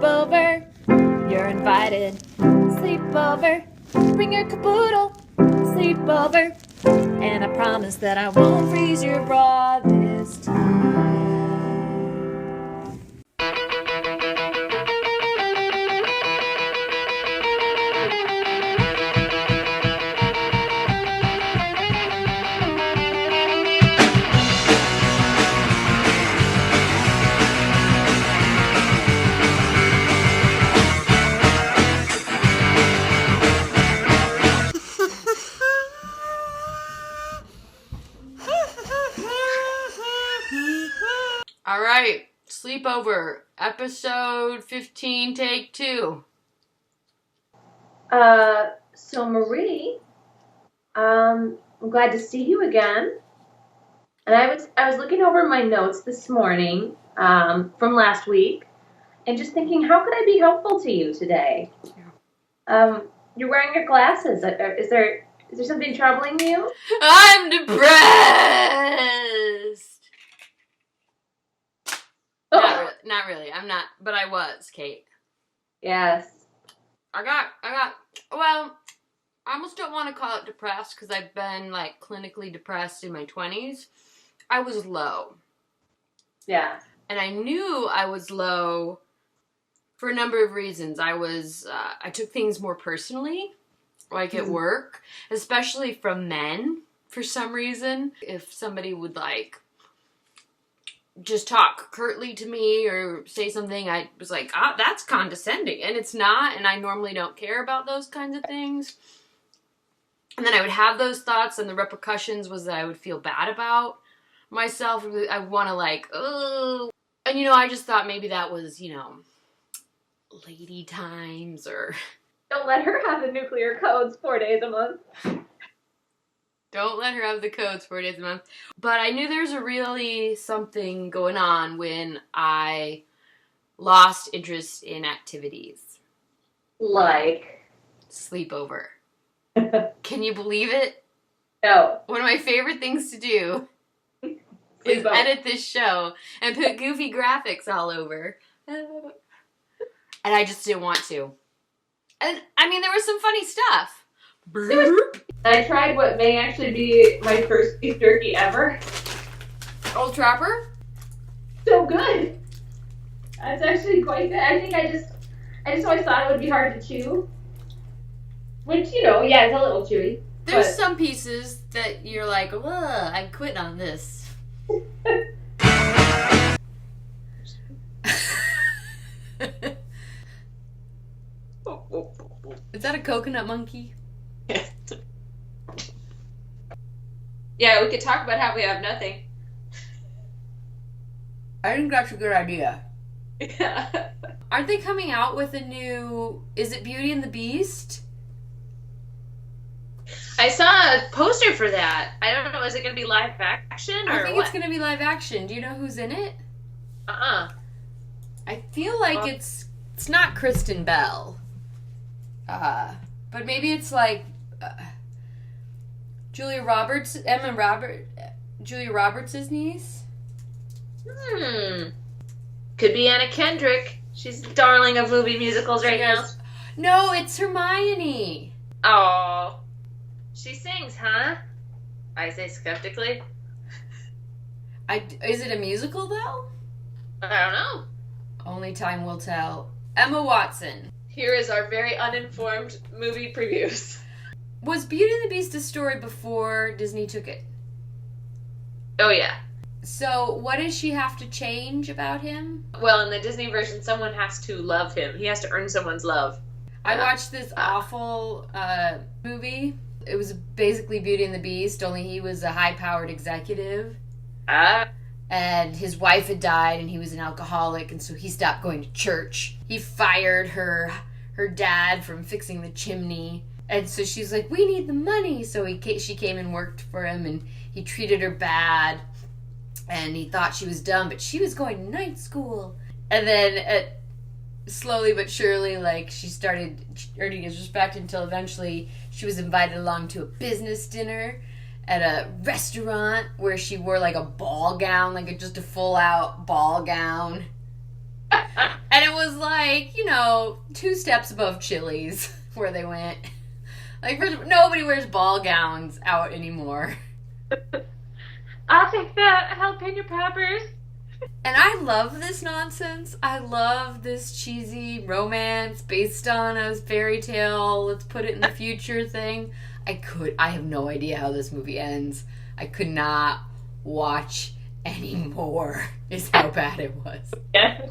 Sleepover, you're invited. Sleepover, bring your caboodle. Sleepover, and I promise that I won't freeze your bra this time. All right, Sleepover, episode 15, take 2. So Marie, I'm glad to see you again. And I was looking over my notes this morning, from last week, and just thinking, how could I be helpful to you today? Yeah. You're wearing your glasses. Is there something troubling you? I'm depressed. Not really. I'm not, but I was, Kate. Yes. Well, I almost don't want to call it depressed because I've been, like, clinically depressed in my 20s. I was low. Yeah. And I knew I was low for a number of reasons. I took things more personally, like at work, especially from men, for some reason. If somebody would, like, just talk curtly to me or say something, I was like, that's condescending. And it's not, and I normally don't care about those kinds of things. And then I would have those thoughts, and the repercussions was that I would feel bad about myself. I want to, like, oh. And, I just thought maybe that was, lady times or... Don't let her have the nuclear codes 4 days a month. Don't let her have the codes 4 days a month. But I knew there's really something going on when I lost interest in activities. Like? Sleepover. Can you believe it? No. One of my favorite things to do is edit this show and put goofy graphics all over. And I just didn't want to. And, I mean, there was some funny stuff. I tried what may actually be my first beef jerky ever. Old Trapper? So good. That's actually quite good. I think I just always thought it would be hard to chew. Which, yeah, it's a little chewy. There's some pieces that you're like, ugh, I quit on this. Is that a coconut monkey? Yeah, we could talk about how we have nothing. I think that's a good idea. Yeah. Aren't they coming out with a new... Is it Beauty and the Beast? I saw a poster for that. I don't know, is it going to be live action or I think what? it's going to be live action. Do you know who's in it? Uh-uh. I feel like it's not Kristen Bell. But maybe it's like Julia Roberts' niece. Could be Anna Kendrick. She's the darling of movie musicals right now. No, it's Hermione. Oh. She sings, huh? I say skeptically. Is it a musical, though? I don't know. Only time will tell. Emma Watson. Here is our very uninformed movie previews. Was Beauty and the Beast a story before Disney took it? Oh, yeah. So, what does she have to change about him? Well, in the Disney version, someone has to love him. He has to earn someone's love. I watched this awful movie. It was basically Beauty and the Beast, only he was a high-powered executive. And his wife had died, and he was an alcoholic, and so he stopped going to church. He fired her dad from fixing the chimney. And so she's like, we need the money. So she came and worked for him, and he treated her bad. And he thought she was dumb, but she was going to night school. And then slowly but surely, like, she started earning his respect until eventually she was invited along to a business dinner at a restaurant where she wore, like, a ball gown, like just a full-out ball gown. And it was like, 2 steps above Chili's where they went. Like, nobody wears ball gowns out anymore. I'll take the jalapeno peppers. And I love this nonsense. I love this cheesy romance based on a fairy tale, let's put it in the future thing. I have no idea how this movie ends. I could not watch anymore, is how bad it was. Yes.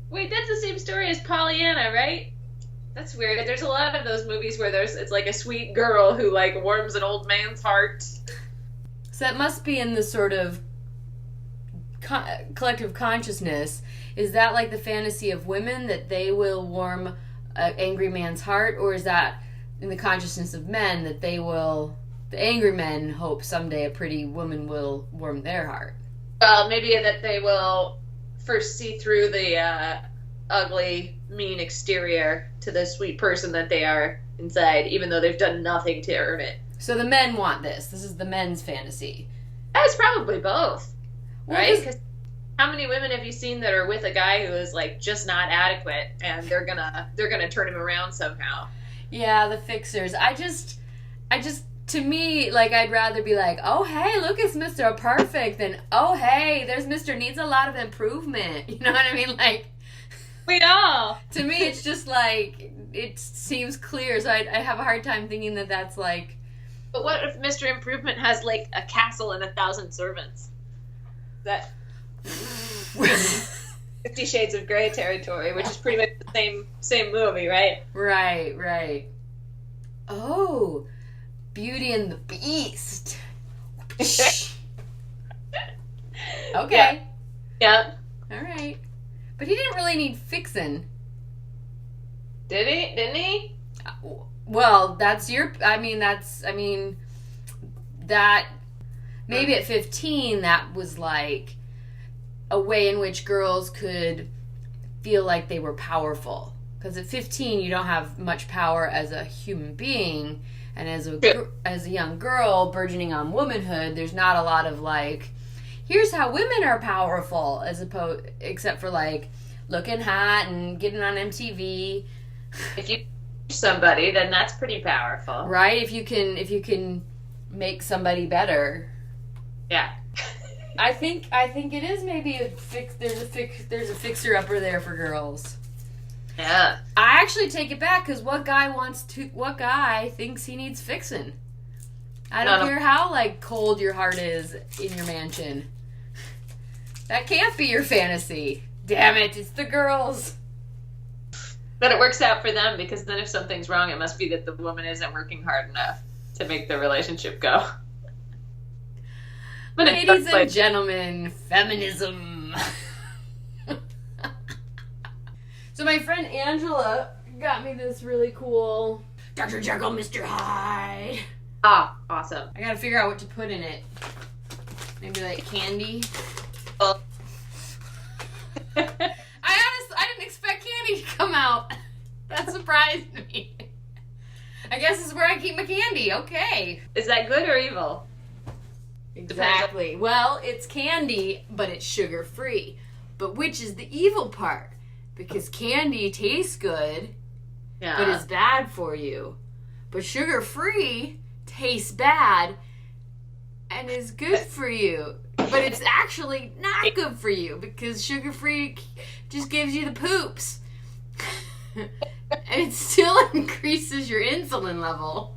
Wait, that's the same story as Pollyanna, right? That's weird. There's a lot of those movies where it's like a sweet girl who like warms an old man's heart. So that must be in the sort of collective consciousness. Is that like the fantasy of women that they will warm an angry man's heart, or is that in the consciousness of men that the angry men hope someday a pretty woman will warm their heart? Well, maybe that they will first see through the ugly, mean exterior to the sweet person that they are inside, even though they've done nothing to earn it. So the men want this. This is the men's fantasy. It's probably both, right? Well, Because how many women have you seen that are with a guy who is like just not adequate, and they're gonna turn him around somehow? yeah, the fixers. I just, to me, like, I'd rather be like, oh, hey, look, it's Mr. Perfect, than, oh, hey, there's Mr. Needs a lot of improvement. You know what I mean? Like, We all. to me, it's just like, it seems clear. So I have a hard time thinking that that's like, But what if Mr. Improvement has like a castle and 1,000 servants? That 50 Shades of Grey territory, which is pretty much the same movie, right? right. Oh, Beauty and the Beast. Okay. Yeah. All right. But he didn't really need fixin'. Did he? Didn't he? Well, that maybe at 15, that was like a way in which girls could feel like they were powerful. Because at 15, you don't have much power as a human being. And as a young girl burgeoning on womanhood, there's not a lot of like, here's how women are powerful, except for like looking hot and getting on MTV. If you somebody, then that's pretty powerful, right? If you can make somebody better. Yeah. I think it is maybe there's a fixer upper there for girls. Yeah. I actually take it back, because what guy thinks he needs fixing? I don't care how like cold your heart is in your mansion. That can't be your fantasy. Damn it, it's the girls. But it works out for them, because then if something's wrong, it must be that the woman isn't working hard enough to make the relationship go. But ladies and gentlemen, feminism. So my friend Angela got me this really cool Dr. Jekyll, Mr. Hyde. Ah, awesome. I gotta figure out what to put in it. Maybe like candy. Oh. I didn't expect candy to come out. That surprised me. I guess this is where I keep my candy. Okay. Is that good or evil? Exactly. Well, it's candy, but it's sugar-free. But which is the evil part? Because candy tastes good, but is bad for you. But sugar-free tastes bad and is good for you. But it's actually not good for you, because sugar-free just gives you the poops. And it still increases your insulin level.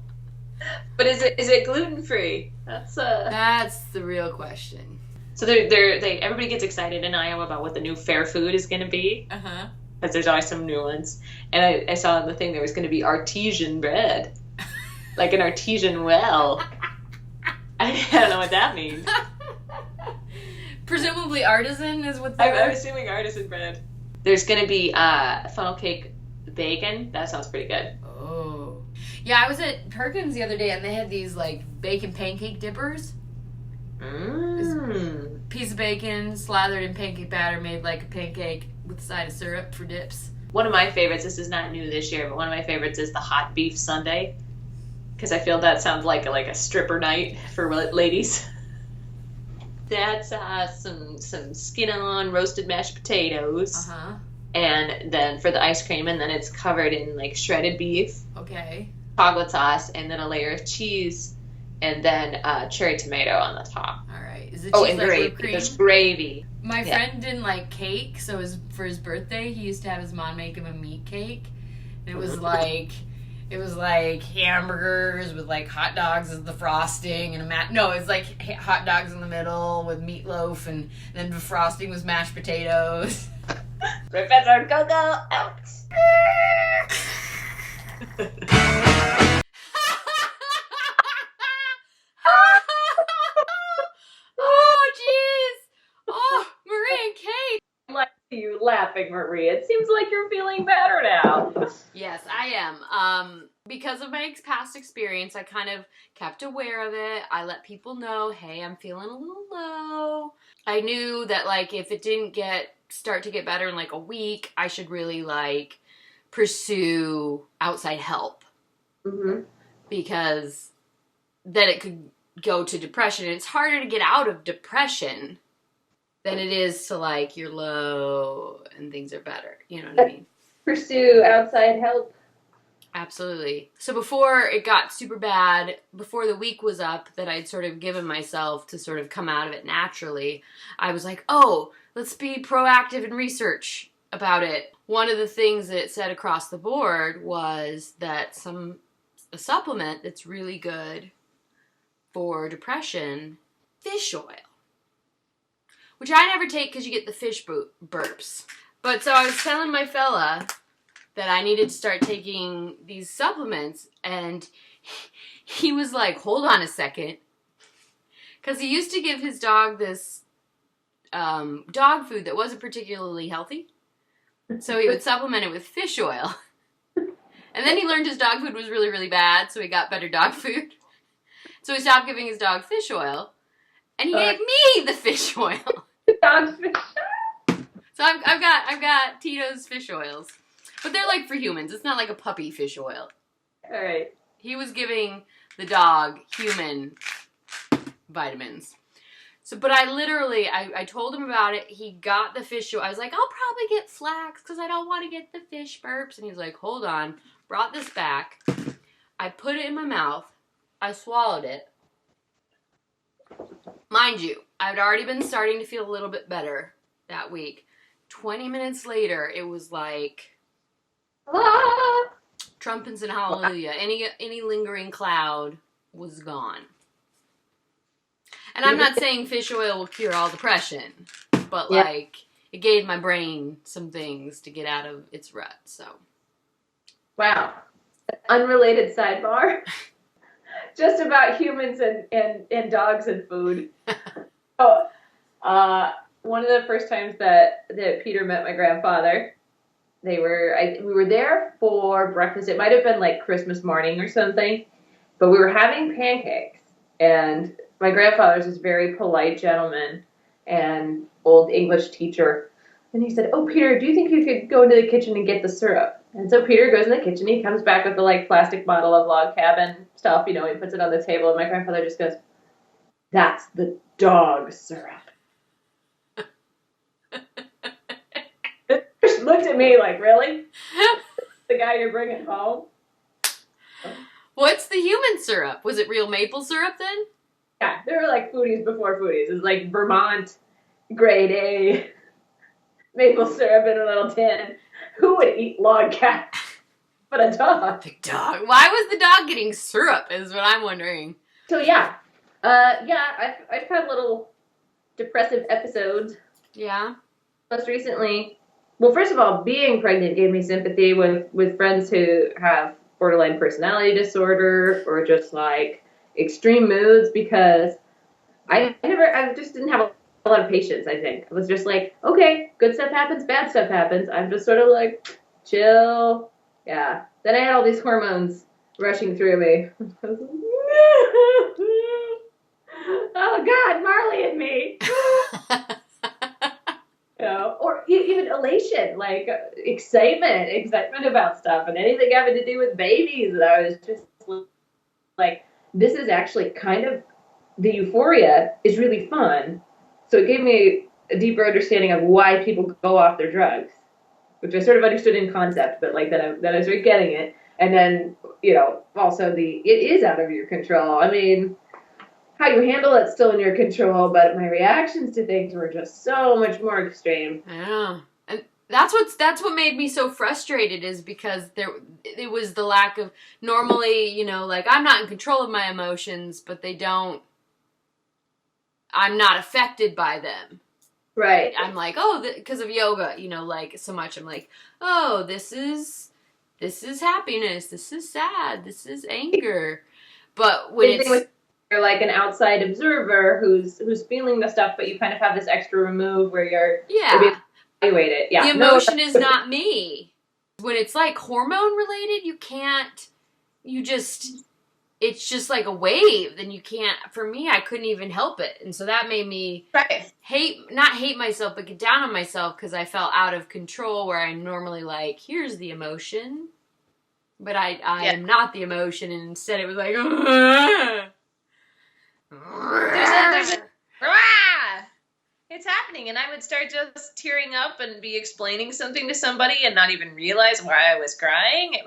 But is it gluten-free? That's the real question. So everybody gets excited in Iowa about what the new fair food is going to be. Uh-huh. Because there's always some new ones. And I saw in the thing there was going to be artesian bread. Like an artesian well. I don't know what that means. Presumably artisan is what I'm assuming artisan bread. There's going to be funnel cake bacon. That sounds pretty good. Oh. Yeah, I was at Perkins the other day, and they had these, like, bacon pancake dippers. Mmm. Piece of bacon slathered in pancake batter, made like a pancake with a side of syrup for dips. One of my favorites, this is not new this year, but one of my favorites is the hot beef sundae. Because I feel that sounds like a stripper night for ladies. That's some skin-on roasted mashed potatoes. Uh-huh. and then for the ice cream, and then it's covered in like shredded beef, Okay. chocolate sauce, and then a layer of cheese, and then cherry tomato on the top. All right. Is the cheese Oh, and like gravy. whipped cream? There's gravy. My friend didn't like cake, so for his birthday, he used to have his mom make him a meat cake. And it was like hamburgers with like hot dogs as the frosting and it's like hot dogs in the middle with meatloaf, and then the frosting was mashed potatoes. Professor Go-Go out. Oh jeez! Oh, Marie and Kate. I like you laughing, Marie. It seems like you're feeling better now. Yes, I am. Because of my past experience, I kind of kept aware of it. I let people know, hey, I'm feeling a little low. I knew that, like, if it didn't start to get better in, like, a week, I should really, like, pursue outside help. Mm-hmm. Because then it could go to depression. And it's harder to get out of depression than it is to, like, you're low and things are better. You know what I mean? Pursue outside help. Absolutely. So before it got super bad, before the week was up that I'd sort of given myself to sort of come out of it naturally, I was like, oh, let's be proactive and research about it. One of the things that it said across the board was that a supplement that's really good for depression, fish oil, which I never take because you get the fish burps. But so I was telling my fella that I needed to start taking these supplements, and he was like, hold on a second. Because he used to give his dog this dog food that wasn't particularly healthy. So he would supplement it with fish oil. And then he learned his dog food was really, really bad, so he got better dog food. So he stopped giving his dog fish oil, and he gave me the fish oil. Dog fish. So I've got Tito's fish oils. But they're like for humans. It's not like a puppy fish oil. All right. He was giving the dog human vitamins. So, but I told him about it. He got the fish oil. I was like, I'll probably get flax because I don't want to get the fish burps. And he was like, hold on. Brought this back. I put it in my mouth. I swallowed it. Mind you, I'd already been starting to feel a little bit better that week. 20 minutes later, it was like trumpets and hallelujah. Any lingering cloud was gone. And I'm not saying fish oil will cure all depression, but like it gave my brain some things to get out of its rut. So, wow, unrelated sidebar, just about humans and dogs and food. One of the first times that Peter met my grandfather, we were there for breakfast. It might have been like Christmas morning or something, but we were having pancakes, and my grandfather's this very polite gentleman and old English teacher. And he said, oh, Peter, do you think you could go into the kitchen and get the syrup? And so Peter goes in the kitchen. He comes back with the like plastic bottle of log cabin stuff, he puts it on the table. And my grandfather just goes, that's the dog syrup. Just looked at me like, really? The guy you're bringing home? What's the human syrup? Was it real maple syrup then? Yeah, there were like foodies before foodies. It was like Vermont grade A maple syrup in a little tin. Who would eat log cabin but a dog? The dog. Why was the dog getting syrup is what I'm wondering. So I've had little depressive episodes. Yeah. Most recently, well, first of all, being pregnant gave me sympathy with friends who have borderline personality disorder or just like extreme moods, because I just didn't have a lot of patience, I think. I was just like, okay, good stuff happens, bad stuff happens. I'm just sort of like, chill. Yeah. Then I had all these hormones rushing through me. Oh, God, Marley and me. Or even elation, like excitement about stuff, and anything having to do with babies. And I was just like, this is actually kind of, the euphoria is really fun. So it gave me a deeper understanding of why people go off their drugs. which I sort of understood in concept, but like that I was really getting it. And then, you know, also it is out of your control. I mean, how you handle it's still in your control, but my reactions to things were just so much more extreme. Yeah. And that's what made me so frustrated, is because it was the lack of, normally, you know, like, I'm not in control of my emotions, but I'm not affected by them. Right. I'm like, oh, because of yoga, you know, like, so much. I'm like, oh, this is happiness. This is sad. This is anger. But when you're like an outside observer who's feeling the stuff, but you kind of have this extra remove where you're being evaluated. Yeah. The emotion is not me. When it's like hormone related, it's just like a wave. Then you can't, for me, I couldn't even help it. And so that made me not hate myself, but get down on myself, because I felt out of control, where I'm normally like, here's the emotion. But I am not the emotion, and instead it was like, it's happening, and I would start just tearing up and be explaining something to somebody and not even realize why I was crying. It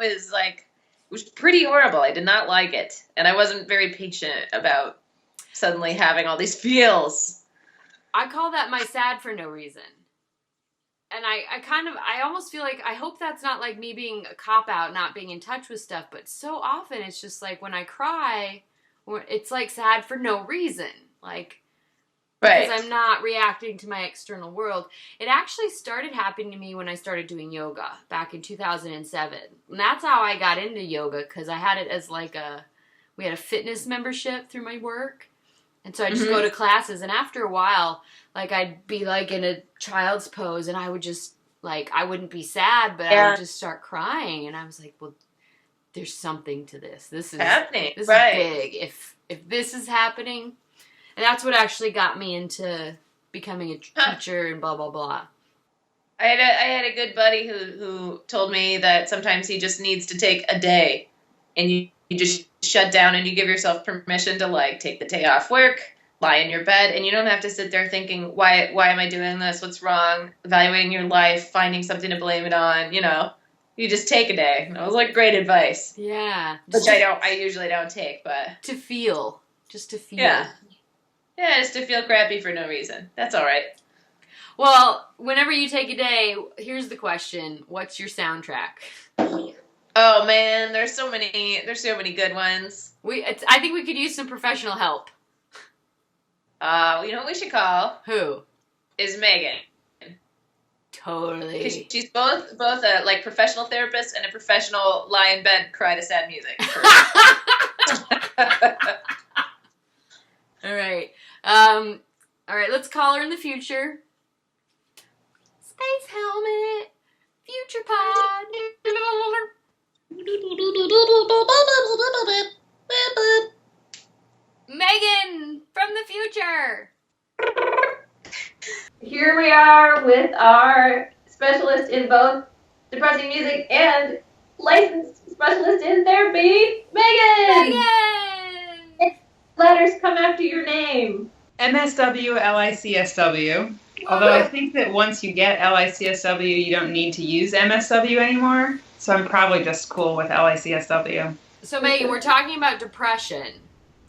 was pretty horrible. I did not like it, and I wasn't very patient about suddenly having all these feels. I call that my sad for no reason. And I almost feel like, I hope that's not like me being a cop-out, not being in touch with stuff, but so often it's just like, when I cry, it's like sad for no reason. Like, because I'm not reacting to my external world. It actually started happening to me when I started doing yoga back in 2007. And that's how I got into yoga, because I had it as like we had a fitness membership through my work. And so I just go to classes, and after a while, like, I'd be like in a child's pose, and I would just, like, I wouldn't be sad, but I would just start crying. And I was like, well, there's something to this. This is happening. This is big. If this is happening. And that's what actually got me into becoming a teacher and blah, blah, blah. I had a good buddy who told me that sometimes he just needs to take a day, and you just shut down, and you give yourself permission to, like, take the day off work, lie in your bed, and you don't have to sit there thinking, why am I doing this? What's wrong? Evaluating your life, finding something to blame it on, you know. You just take a day. And it was like great advice. Yeah. Which I usually don't take, but to feel. Just to feel. Yeah. Yeah, just to feel crappy for no reason. That's all right. Well, whenever you take a day, here's the question: what's your soundtrack? Oh man, there's so many good ones. I think we could use some professional help. You know what we should call? Who? Is Megan. Totally. She's both a like professional therapist and a professional lie in bed, cry to sad music. All right. All right, let's call her in the future. Space Helmet. Future Pod. Megan from the future. Here we are with our specialist in both depressing music and licensed specialist in therapy, Megan! Megan! Letters come after your name. MSW, LICSW. Although I think that once you get LICSW, you don't need to use MSW anymore. So I'm probably just cool with LICSW. So Megan, we're talking about depression.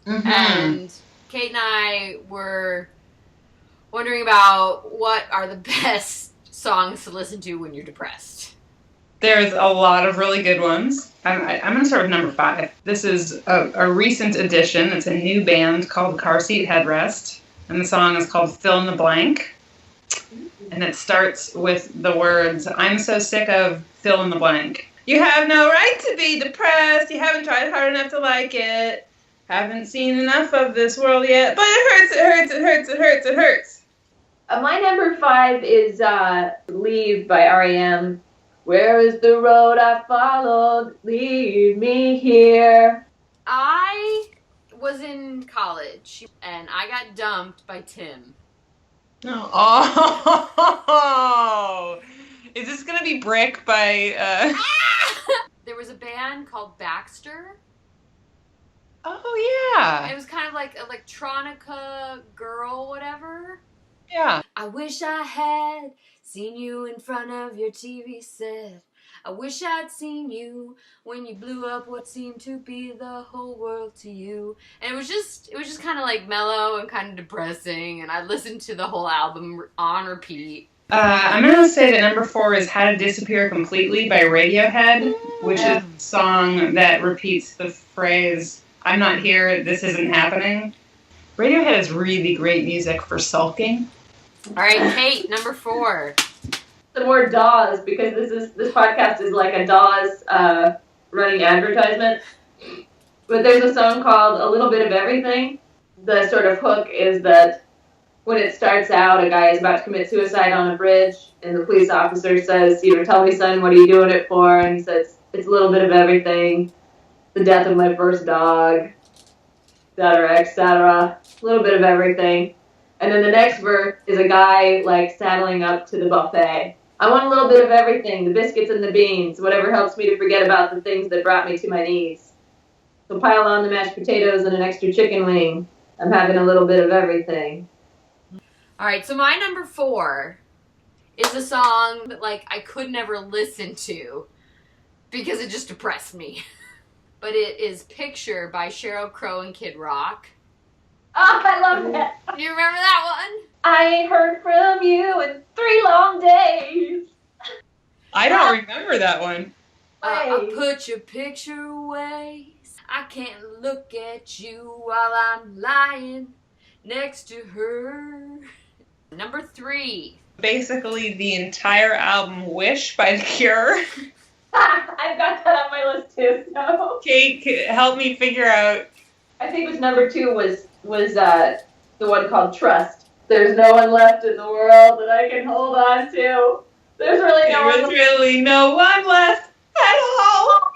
Mm-hmm. And Kate and I were wondering about what are the best songs to listen to when you're depressed. There's a lot of really good ones. I'm going to start with number 5. This is a recent addition. It's a new band called Car Seat Headrest. And the song is called Fill in the Blank. And it starts with the words, I'm so sick of fill in the blank. You have no right to be depressed. You haven't tried hard enough to like it. Haven't seen enough of this world yet. But it hurts, it hurts, it hurts, it hurts, it hurts. My number 5 is Leave by R.E.M. Where is the road I followed? Leave me here. I was in college, and I got dumped by Tim. No. Oh! Is this going to be Brick by... There was a band called Baxter. Oh, yeah. It was kind of like electronica girl, whatever. Yeah. I wish I had seen you in front of your TV set. I wish I'd seen you when you blew up what seemed to be the whole world to you. And it was just kind of like mellow and kind of depressing. And I listened to the whole album on repeat. I'm going to say that number 4 is How to Disappear Completely by Radiohead, which is a song that repeats the phrase, I'm not here, this isn't happening. Radiohead is really great music for sulking. All right, Kate, number 4. Some more Dawes, because this podcast is like a Dawes running advertisement. But there's a song called A Little Bit of Everything. The sort of hook is that when it starts out, a guy is about to commit suicide on a bridge, and the police officer says, tell me, son, what are you doing it for? And he says, it's a little bit of everything. The death of my first dog, etc., etc. A little bit of everything. And then the next verse is a guy, saddling up to the buffet. I want a little bit of everything, the biscuits and the beans, whatever helps me to forget about the things that brought me to my knees. So pile on the mashed potatoes and an extra chicken wing. I'm having a little bit of everything. All right, so my number 4 is a song that, I could never listen to because it just depressed me. But it is Picture by Sheryl Crow and Kid Rock. Oh, I love that. You remember that one? I ain't heard from you in 3 long days. I don't remember that one. I put your picture away. I can't look at you while I'm lying next to her. Number 3. Basically the entire album Wish by The Cure. I've got that on my list too, so. Kate, help me figure out. I think it was number 2 was the one called Trust. There's no one left in the world that I can hold on to. There's really no one. There's really no one left at all.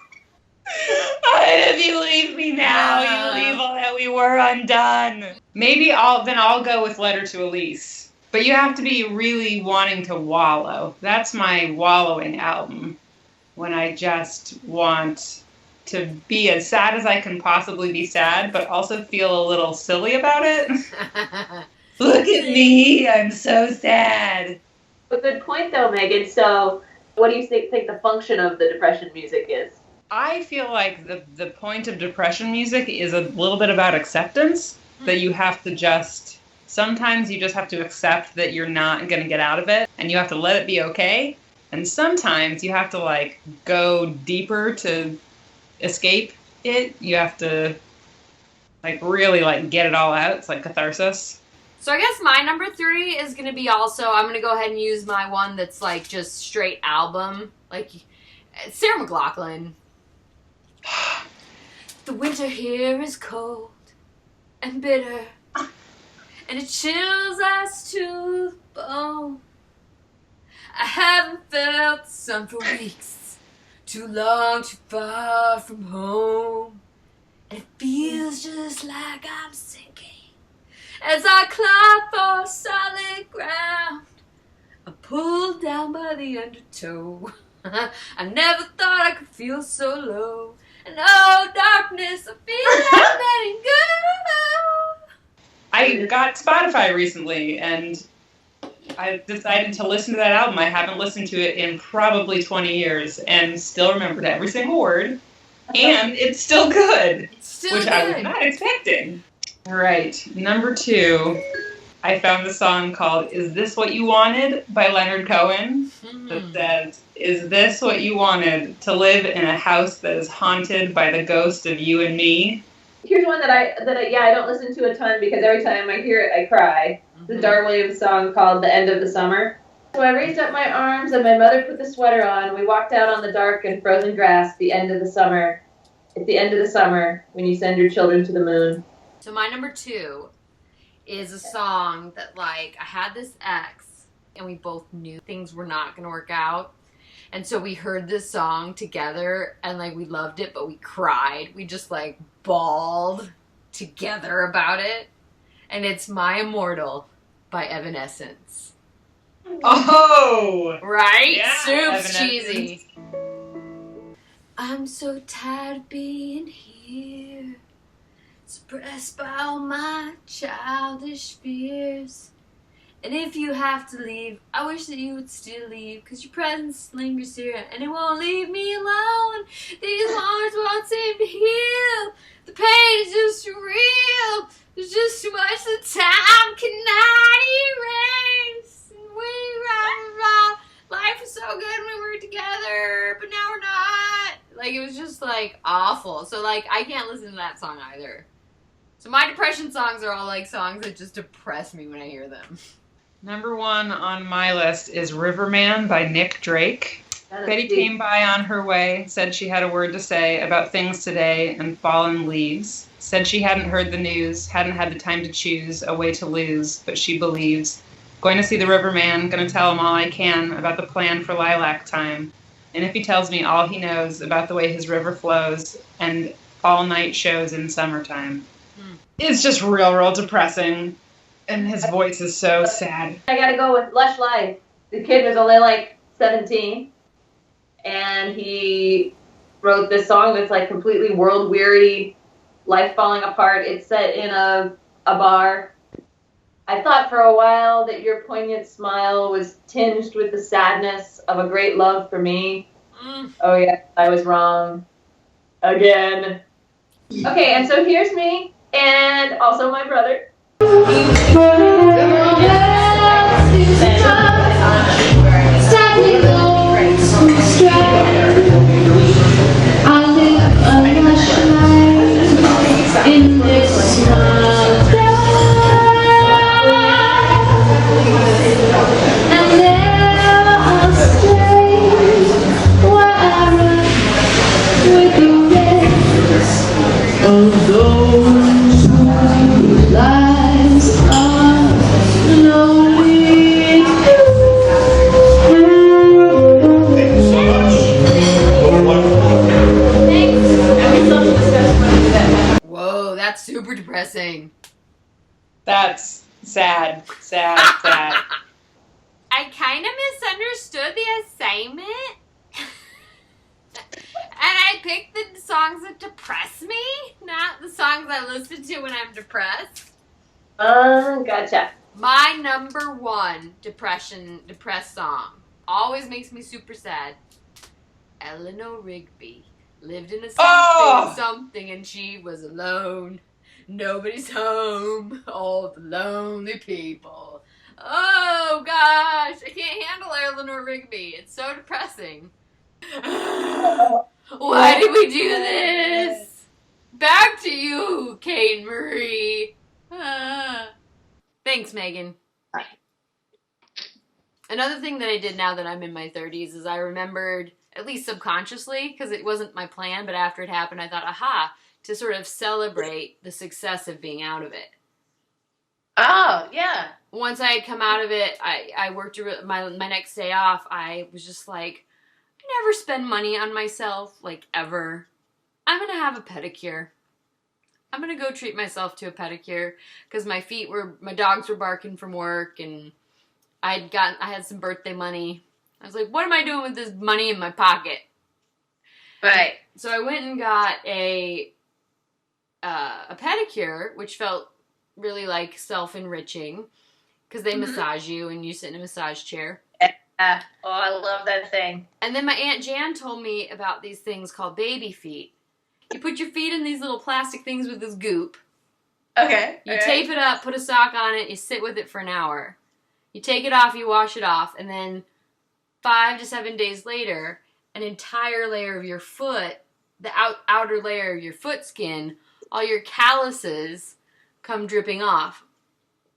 If you leave me now, you leave all that we were undone. Maybe I'll go with Letter to Elise. But you have to be really wanting to wallow. That's my wallowing album. When I just want to be as sad as I can possibly be sad, but also feel a little silly about it. Look at me, I'm so sad. A good point though, Megan. So what do you think the function of the depression music is? I feel like the point of depression music is a little bit about acceptance, that you have to sometimes you just have to accept that you're not going to get out of it, and you have to let it be okay. And sometimes you have to, go deeper to escape it. You have to, really, get it all out. It's like catharsis. So I guess my number 3 is going to be also, I'm going to go ahead and use my one that's, just straight album. Sarah McLachlan. The winter here is cold and bitter, and it chills us to the bone. I haven't felt the sun for weeks, too long, too far from home. And it feels just like I'm sinking as I climb for solid ground. I'm pulled down by the undertow. I never thought I could feel so low. And oh, darkness, I feel like letting go. I got Spotify recently, and I decided to listen to that album. I haven't listened to it in probably 20 years, and still remembered every single word. And it's still good, which I was not expecting. All right, number 2. I found a song called Is This What You Wanted by Leonard Cohen that says, is this what you wanted, to live in a house that is haunted by the ghost of you and me? Here's one that I don't listen to a ton because every time I hear it, I cry. The Dar Williams song called The End of the Summer. So I raised up my arms and my mother put the sweater on. We walked out on the dark and frozen grass, the end of the summer. It's the end of the summer when you send your children to the moon. So my number 2 is a song that, I had this ex, and we both knew things were not going to work out. And so we heard this song together, and, we loved it, but we cried. We just, bawled together about it. And it's My Immortal by Evanescence. Oh! Right? Yeah, Super cheesy. I'm so tired of being here, suppressed by all my childish fears. And if you have to leave, I wish that you would still leave, 'cause your presence lingers here, and it won't leave me alone. These arms won't seem to heal. The pain is just too real. There's just too much that time cannot erase. And we run. Life was so good when we were together, but now we're not. Like, it was just, like, awful. So, like, I can't listen to that song either. So my depression songs are all, like, songs that just depress me when I hear them. Number 1 on my list is Riverman by Nick Drake. That is Betty deep. came by on her way, said she had a word to say about things today and fallen leaves. Said she hadn't heard the news, hadn't had the time to choose a way to lose, but she believes. Going to see the Riverman, gonna tell him all I can about the plan for lilac time. And if he tells me all he knows about the way his river flows and all night shows in summertime. It's just real depressing. And his voice is so sad. I gotta go with Lush Life. The kid was only like 17, and he wrote this song that's like completely world weary, life falling apart. It's set in a bar. I thought for a while that your poignant smile was tinged with the sadness of a great love for me. Oh yeah, I was wrong. Again. Okay, and so here's me, and also my brother. Whoa, that's super depressing. That's sad. I kind of misunderstood the assignment. And I picked the songs that depress me, not the songs I listen to when I'm depressed. Gotcha. My number 1 depressed song always makes me super sad. Eleanor Rigby lived in a something, and she was alone. Nobody's home. All the lonely people. Oh gosh, I can't handle Eleanor Rigby. It's so depressing. Why did we do this? Back to you, Kate Marie. Thanks, Megan. Another thing that I did now that I'm in my 30s is I remembered, at least subconsciously, because it wasn't my plan, but after it happened, I thought, aha, to sort of celebrate the success of being out of it. Oh, yeah. Once I had come out of it, I worked my next day off. I was just like, I never spend money on myself, like, ever. I'm going to have a pedicure. I'm going to go treat myself to a pedicure because my dogs were barking from work, and I had some birthday money. I was like, what am I doing with this money in my pocket? Right. So I went and got a pedicure, which felt really like self-enriching because they massage you and you sit in a massage chair. Oh, I love that thing. And then my Aunt Jan told me about these things called baby feet. You put your feet in these little plastic things with this goop. Okay. You tape it up, put a sock on it, you sit with it for an hour. You take it off, you wash it off, and then 5 to 7 days later, an entire layer of your foot, the outer layer of your foot skin, all your calluses come dripping off.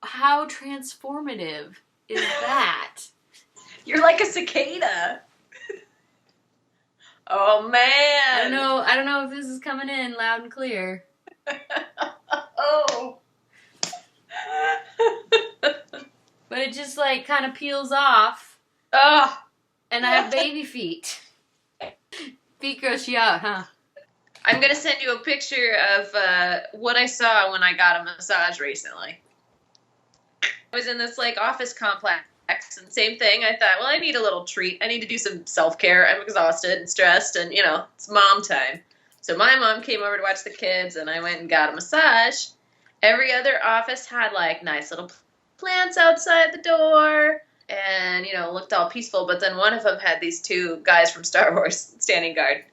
How transformative is that? You're like a cicada. Oh, man. I don't know if this is coming in loud and clear. Oh. But it just, like, kind of peels off. Oh. And I have baby feet. Feet gross you out, huh? I'm going to send you a picture of what I saw when I got a massage recently. I was in this, like, office complex, and same thing. I thought, well, I need a little treat. I need to do some self-care. I'm exhausted and stressed, and, you know, it's mom time. So my mom came over to watch the kids, and I went and got a massage. Every other office had, like, nice little plants outside the door and, looked all peaceful. But then one of them had these two guys from Star Wars standing guard.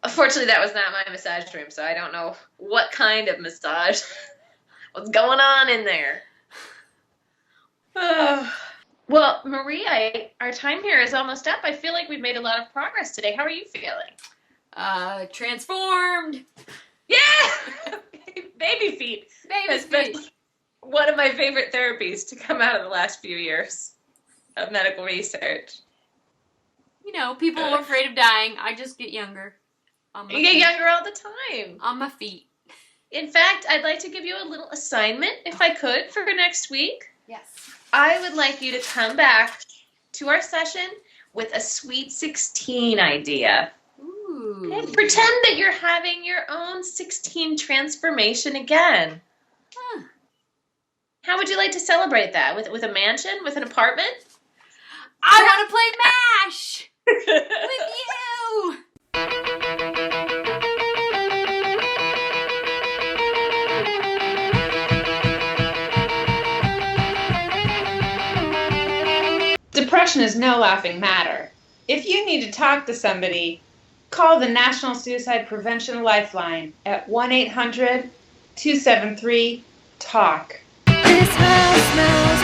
Unfortunately, that was not my massage room, so I don't know what kind of massage was going on in there. Well, Marie, our time here is almost up. I feel like we've made a lot of progress today. How are you feeling? Transformed. Yeah! Baby feet has been one of my favorite therapies to come out of the last few years of medical research. People are afraid of dying. I just get younger. You get younger all the time. On my feet. In fact, I'd like to give you a little assignment, if I could, for next week. Yes. I would like you to come back to our session with a Sweet 16 idea. Ooh. And pretend that you're having your own 16 transformation again. Huh. How would you like to celebrate that? With a mansion? With an apartment? I want to play MASH with you. Depression is no laughing matter. If you need to talk to somebody, call the National Suicide Prevention Lifeline at 1-800-273-TALK. This house smells